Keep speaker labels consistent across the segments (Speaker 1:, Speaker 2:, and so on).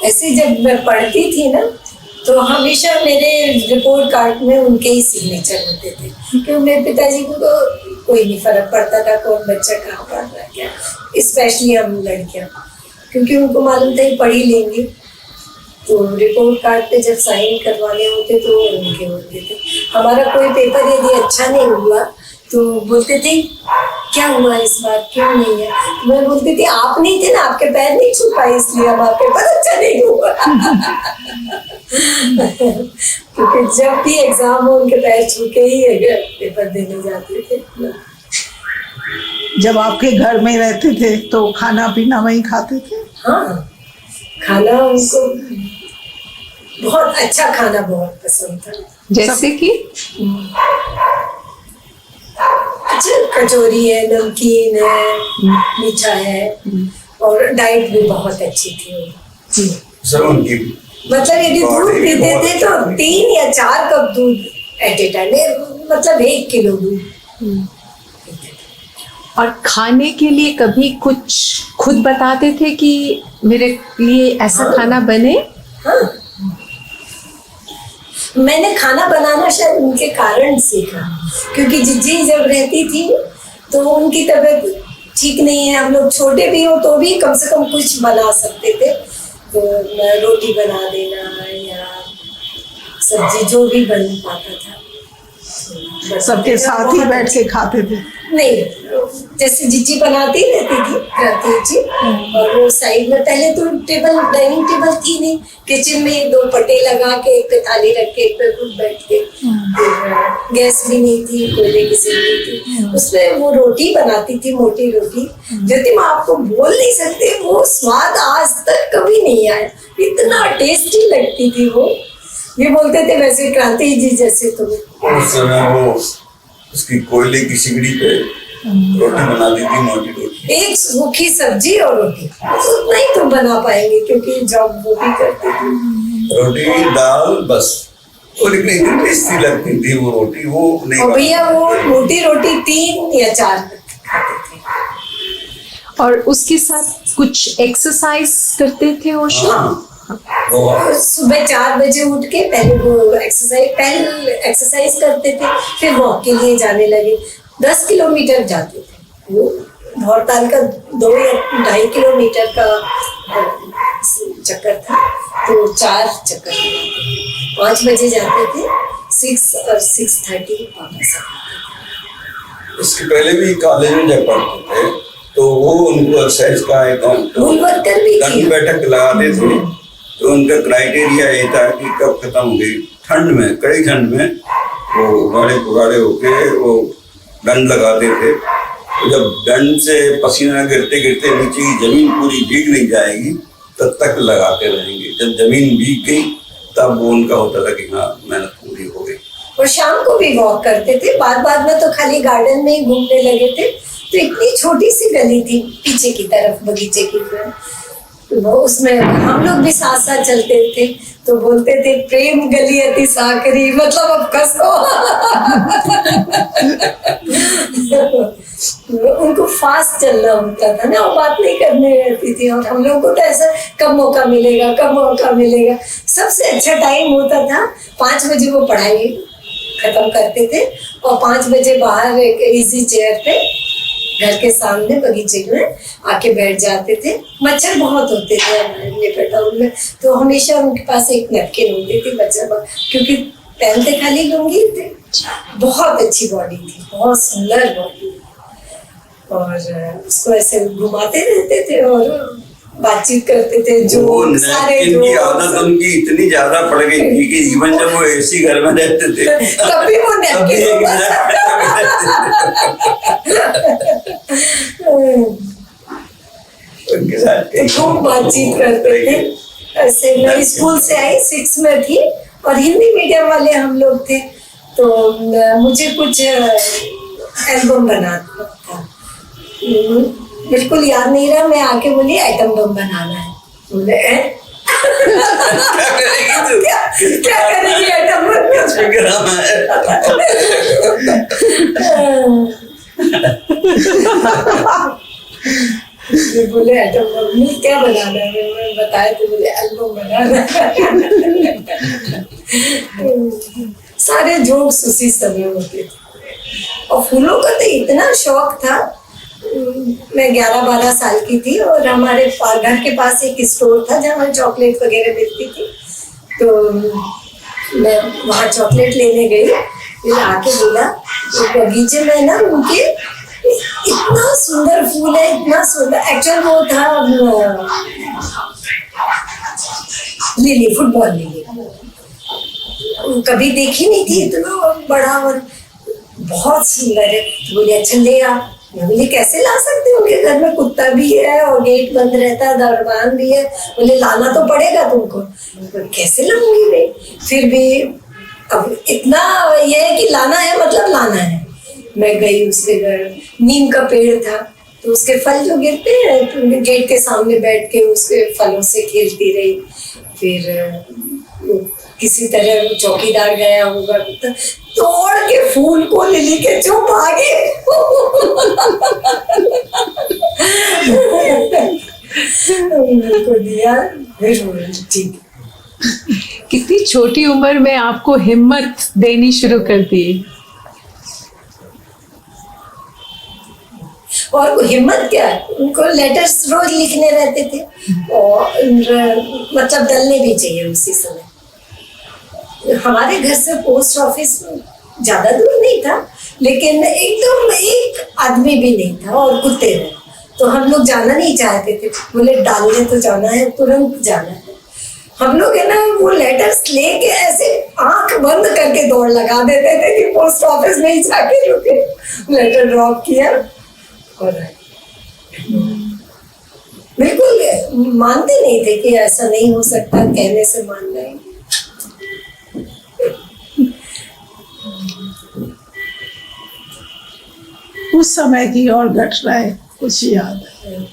Speaker 1: ऐसे जब मैं पढ़ती थी ना तो हमेशा मेरे रिपोर्ट कार्ड में उनके ही सिग्नेचर होते थे, क्योंकि मेरे पिताजी को तो कोई नहीं फर्क पड़ता था कौन बच्चा कहाँ पढ़ रहा है क्या, स्पेशली हम लड़कियाँ, क्योंकि उनको मालूम था पढ़ ही लेंगे। तो रिपोर्ट कार्ड पे जब साइन करवाने होते तो उनके होते थे। हमारा कोई पेपर यदि अच्छा नहीं हुआ तो बोलते थे क्या हुआ इस बार, क्यों नहीं है? मैं बोलती थी आप नहीं थे ना, आपके पैर नहीं छू पाए इसलिए हमारा पेपर अच्छा नहीं हुआ। क्योंकि जब भी एग्जाम हो उनके पैर छू के ही पेपर देने जाते थे।
Speaker 2: जब आपके घर में रहते थे तो खाना पीना वहीं खाते थे?
Speaker 1: हाँ, खाना उनको बहुत अच्छा खाना बहुत पसंद था।
Speaker 3: जैसे कि
Speaker 1: अच्छा, कचौरी है, नमकीन है, मीठा है, और डाइट भी बहुत अच्छी थी
Speaker 4: सर उनकी।
Speaker 1: मतलब यदि दूध पीते थे तो 3 या 4 कप दूध एट ए टाइम, मतलब 1 किलो दूध।
Speaker 3: और खाने के लिए कभी कुछ खुद बताते थे कि मेरे लिए ऐसा खाना बने?
Speaker 1: हाँ, मैंने खाना बनाना शायद उनके कारण सीखा, क्योंकि जिज्जी जब रहती थी तो उनकी तबीयत ठीक नहीं है, हम लोग छोटे भी हो तो भी कम से कम कुछ बना सकते थे, तो रोटी बना देना या सब्जी जो भी बन पाता था
Speaker 2: सबके साथ ही बैठ के खाते थे?
Speaker 1: नहीं, जैसे जिज्जी बनाती रहती थी रहती जी, और वो साइड में पहले तो टेबल डाइनिंग टेबल थी नहीं, किचन में 2 पटे लगा के एक पे थाली रख के एक पे खुद बैठ के, गैस भी नहीं थी, कोयले की सिल्ली थी, उसमें वो रोटी बनाती थी, मोटी रोटी, जो मैं आपको बोल नहीं सकती, वो स्वाद आज तक कभी नहीं आया, इतना टेस्टी लगती थी वो। ये बोलते थे वैसे क्रांति जी जैसे तुम्हें।
Speaker 4: उस समय वो उसकी कोयले की सिगड़ी पे रोटी बनाती थी, मोटी रोटी,
Speaker 1: एक सूखी सब्जी और रोटी, उतना ही तो बना पाएंगे क्योंकि जॉब वो भी करते थे।
Speaker 4: रोटी दाल बस, और लेकिन इतनी टेस्टी लगती थी वो रोटी, वो नहीं।
Speaker 1: और भैया वो मोटी रोटी 3 या 4 खाते थे।
Speaker 3: और उसके साथ कुछ एक्सरसाइज करते थे ओशो?
Speaker 1: और सुबह 4 बजे उठ के पहले वो एक्सरसाइज करते थे, फिर वॉक के लिए जाने लगे। 10 किलोमीटर जाते थे वो, भौरताल का 2 या 2.5 किलोमीटर का चक्कर था, तो 4 चक्कर 5 बजे जाते थे, 6 और 6:30 वापस आते थे।
Speaker 4: इसके पहले भी कॉलेज में जब पढ़ते थे तो वो उनको एक्सरसाइज का एक बैठक लगाते थे, तो उनका क्राइटेरिया ये था कि कब खत्म हो गई, ठंड में, कड़ी ठंड में वो गाड़े पुगाड़े होके वो दंड लगाते थे, तो जब दंड से पसीना गिरते गिरते नीचे की जमीन पूरी भीग नहीं जाएगी तब तक लगाते रहेंगे, जब जमीन भीग गई तब वो उनका होता था कि हाँ मेहनत पूरी हो गई।
Speaker 1: और शाम को भी वॉक करते थे, बाद में तो खाली गार्डन में ही घूमने लगे थे, तो इतनी छोटी सी गली थी पीछे की तरफ बगीचे की तरफ, वो उसमें हम लोग भी साथ साथ चलते थे, तो बोलते थे प्रेम गली अति साकरी, मतलब अब कसो। उनको फास्ट चलना होता था ना, वो बात नहीं करने रहती थी, और हम लोग को तो ऐसा कब मौका मिलेगा कब मौका मिलेगा। सबसे अच्छा टाइम होता था 5 बजे वो पढ़ाई खत्म करते थे और 5 बजे बाहर एक इजी चेयर पे घर के सामने बगीचे में आके बैठ जाते थे। मच्छर बहुत होते थे हमारे टाउन में, तो हमेशा उनके पास एक नैपकिन होती थी बच्चा, क्योंकि पहनते खाली लुंगी थे। बहुत अच्छी बॉडी थी, बहुत सुंदर बॉडी, और उसको ऐसे घुमाते रहते थे और बातचीत करते थे। जो सारे
Speaker 4: की आदत उनकी इतनी ज्यादा पड़ गई थी कि इवन जब वो एसी घर में रहते थे
Speaker 1: तभी वो नैपकिन
Speaker 4: उनके साथ
Speaker 1: खूब बातचीत करते थे। ऐसे मैं स्कूल से आई 6 में थी और हिंदी मीडियम वाले हम लोग थे, तो मुझे कुछ एल्बम बनाना था, बिल्कुल याद नहीं रहा। मैं आके बोली आइटम बम बनाना है, बोले क्या करेगी आइटम बम? फिर बोले अच्छा मम्मी क्या बनाना है, मैं बताया तो बोले एल्बम बनाना सारे जोक्स उसी समय होते थे। और फूलों का तो इतना शौक था। मैं 11-12 साल की थी और हमारे घर के पास एक स्टोर था जहाँ चॉकलेट वगैरह मिलती थी, तो मैं वहाँ चॉकलेट लेने गई। फिर आके बोला तो बगीचे में ना उनके इतना सुंदर फूल है, इतना सुंदर। एक्चुअल वो था लिली, फुटबॉल लिली, कभी देखी नहीं थी, इतना बड़ा और बहुत सुंदर है। तो बोले अच्छा ले आ। बोले कैसे ला सकते हो, उनके घर में कुत्ता भी है और गेट बंद रहता है, दरबान भी है। बोले लाना तो पड़ेगा तुमको। कैसे लाऊंगी भाई, फिर भी अब इतना ये है कि लाना है मतलब लाना है। मैं गई उसके घर, नीम का पेड़ था तो उसके फल जो गिरते हैं तो गेट के सामने बैठ के उसके फलों से खेलती रही। फिर किसी तरह चौकीदार गया होगा तो तोड़ के फूल को लिली के जो भागे उनको दिया। फिर ठीक।
Speaker 3: कितनी छोटी उम्र में आपको हिम्मत देनी शुरू कर दी?
Speaker 1: और हिम्मत क्या है, उनको लेटर्स रोज लिखने रहते थे और मतलब डलने भी चाहिए उसी समय। हमारे घर से पोस्ट ऑफिस ज्यादा दूर नहीं था, लेकिन एकदम एक आदमी भी नहीं था और कुत्ते थे, तो हम लोग जाना नहीं चाहते थे। बोले डालने तो जाना है, तुरंत जाना है। हम लोग है ना वो लेटर्स लेके ऐसे आंख बंद करके दौड़ लगा देते थे कि पोस्ट ऑफिस में ही जाके रुके। लेटर ड्रॉप किया और बिल्कुल मानते नहीं थे कि ऐसा नहीं हो सकता, कहने से मान गए।
Speaker 2: उस समय की और घटनाएं कुछ याद है?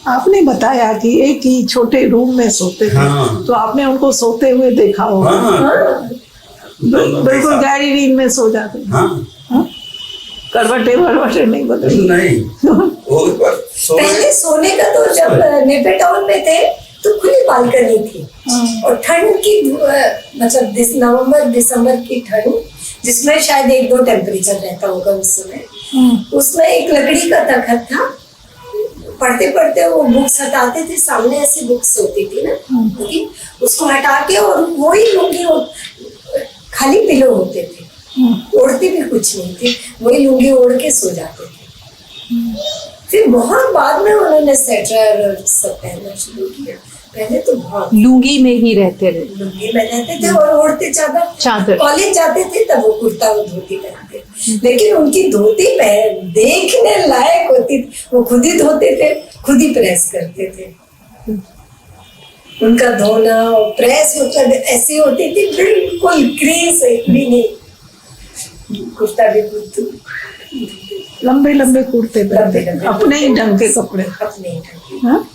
Speaker 2: आपने बताया कि एक ही छोटे रूम में सोते थे।
Speaker 4: हाँ।
Speaker 2: तो आपने उनको सोते हुए देखा होगा।
Speaker 4: हाँ।
Speaker 2: बिल्कुल गहरी नींद में सो जाते थे।
Speaker 4: हाँ।
Speaker 2: करवटे वरवटे नहीं बदली?
Speaker 4: नहीं, वो
Speaker 1: पहले सोने का तो जब नेपे टाउन में थे तो खुली बालकनी थी और ठंड की मतलब नवंबर दिसंबर की ठंड, जिसमें शायद 1-2 टेम्परेचर रहता होगा उस समय, उसमें एक लकड़ी का तखत था। पढ़ते पढ़ते वो बुक्स हटाते थे, सामने ऐसी बुक्स होती थी ना, उसको हटा के और वही लुंगी खाली पिलो होते थे, ओढ़ते भी कुछ नहीं थे, वही लुंगी ओढ़ के सो जाते थे। फिर बहुत बाद में उन्होंने स्वेटर और सब पहनना शुरू किया। पहले तो बहुत
Speaker 3: लुंगी में ही रहते रहे।
Speaker 1: लुंगी में रहते थे और ओढ़ते चादर। कॉलेज जाते थे तब वो कुर्ता और धोती पहनते, लेकिन उनकी धोती देखने लायक होती थी। वो खुद ही धोते थे, खुद ही प्रेस करते थे। उनका धोना और प्रेस मतलब ऐसी होती थी बिल्कुल ग्रीस भी नहीं। कुर्ता भी
Speaker 2: लंबे लंबे कुर्ते पहनते, अपने ही ढंग के कपड़े,
Speaker 1: अपने ही ढंग के।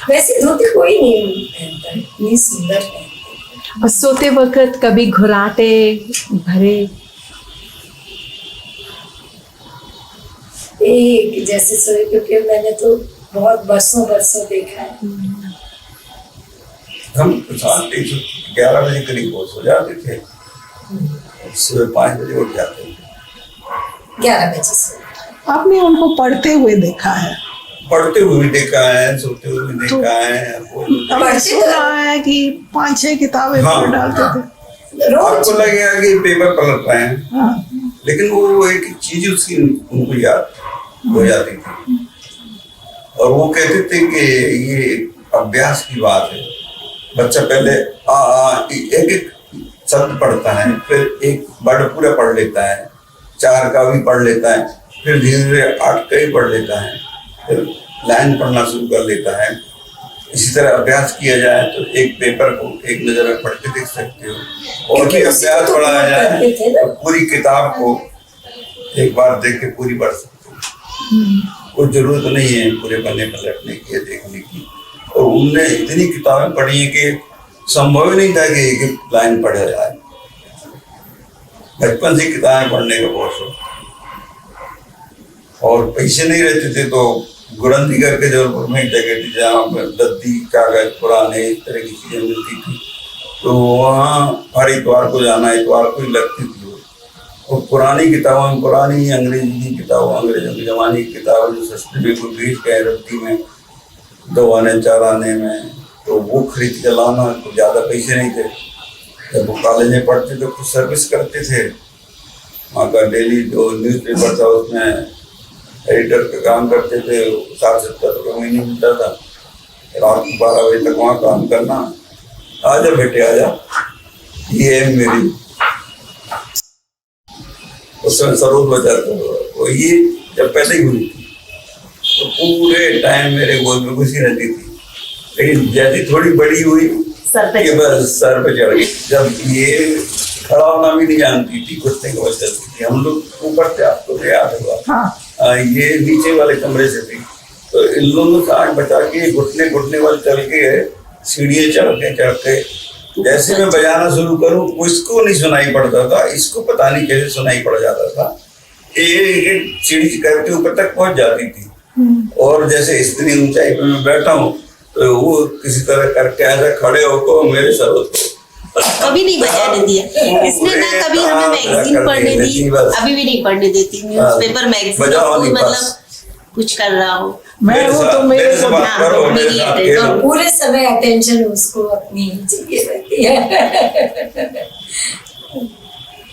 Speaker 1: वैसे धोती कोई नहीं पहनता, इतनी सुंदर पहनते।
Speaker 3: और सोते वक्त कभी घुराटे भरे?
Speaker 1: एक जैसे सोए, क्योंकि मैंने तो बहुत बरसों देखा है।
Speaker 4: हम 11 बजे करीब सो जाते थे, सुबह 5 बजे उठ जाते थे।
Speaker 1: 11 बजे से
Speaker 2: आपने उनको पढ़ते हुए देखा है?
Speaker 4: पढ़ते हुए देखा है, सोते हुए भी देखा है।
Speaker 2: सुना है कि 5-6 किताबें
Speaker 4: हाँ,
Speaker 2: पढ़ डालते थे।
Speaker 4: आपको लगेगा कि पेपर पलट रहे हैं,
Speaker 2: हाँ।
Speaker 4: लेकिन वो एक चीज उसकी उनको याद हो जाती थी। और वो कहते थे कि ये अभ्यास की बात है। बच्चा पहले एक एक शब्द पढ़ता है, फिर एक वर्ड पूरा पढ़ लेता है, 4 का भी पढ़ लेता है, फिर धीरे धीरे 8 का ही पढ़ लेता है, फिर लाइन पढ़ना शुरू कर लेता है। इसी तरह अभ्यास किया जाए तो एक पेपर को एक नजर में पढ़ के देख सकते हो, और भी अभ्यास पढ़ाया जाए तो पूरी किताब को एक बार देख के पूरी पढ़ सकते हो। कोई जरूरत नहीं है पूरे पन्ने पलटने की या देखने की। और उनने इतनी किताबें पढ़ी है कि संभव ही नहीं था कि एक लाइन पढ़ा जाए। बचपन से किताबें पढ़ने का बहुत शौक, और पैसे नहीं रहते थे तो गुरंदी करके जबलपुर में एक जगह थी जहाँ पर दद्दी कागज पुराने इस तरह की चीजें मिलती थी। तो वहाँ हर इतवार को जाना, इतवार को ही लगती थी वो। और पुरानी किताबें, पुरानी अंग्रेजी की किताबें, अंग्रेजों के जमाने की किताबें जो सस्ते में कोई बेच गए रद्दी में 2 आने 4 आने में, तो वो खरीद के लाना। तो ज़्यादा पैसे नहीं थे। जब वो कॉलेज में पढ़ते तो कुछ सर्विस करते थे। वहाँ का डेली जो न्यूज़पेपर था उसमें एडिटर का काम करते थे। 60-70 रुपये महीने मिलता था। रात को 12 बजे तक वहाँ काम करना। आजा बेटे आजा, ये है मेरी। उसमें सरोज बाजार वो ये जब पहले ही हुई थी तो पूरे टाइम मेरे गोद में घुसी रहती थी। लेकिन जैसी थोड़ी बड़ी हुई कि बस सर पे चढ़ गई। जब ये खड़ा होना भी नहीं जानती थी, घुटने की वजह से। हम लोग ऊपर थे, आपको तो याद होगा। ये नीचे वाले कमरे से थी। तो इन लोगों से आँख बचा के घुटने वाले चल के सीढ़ियाँ चढ़ के जैसे मैं बजाना शुरू करूं, उसको नहीं सुनाई पड़ता था, इसको पता नहीं कैसे सुनाई पड़ जाता था। एक सीढ़ी करके ऊपर तक पहुंच जाती थी। और जैसे इतनी ऊंचाई पे मैं बैठा हूँ तो वो किसी तरह करके ऐसा खड़े होकर मेरे सर को
Speaker 5: कभी नहीं बजाने दिया इसने ना। कभी हमें मैगजीन पढ़ने दी, अभी भी नहीं पढ़ने देती। न्यूज़पेपर मैगजीन मतलब कुछ कर रहा हो
Speaker 2: मैं हूँ तो मेरे को
Speaker 1: पूरे समय अटेंशन उसको अपनी चाहिए रहती है।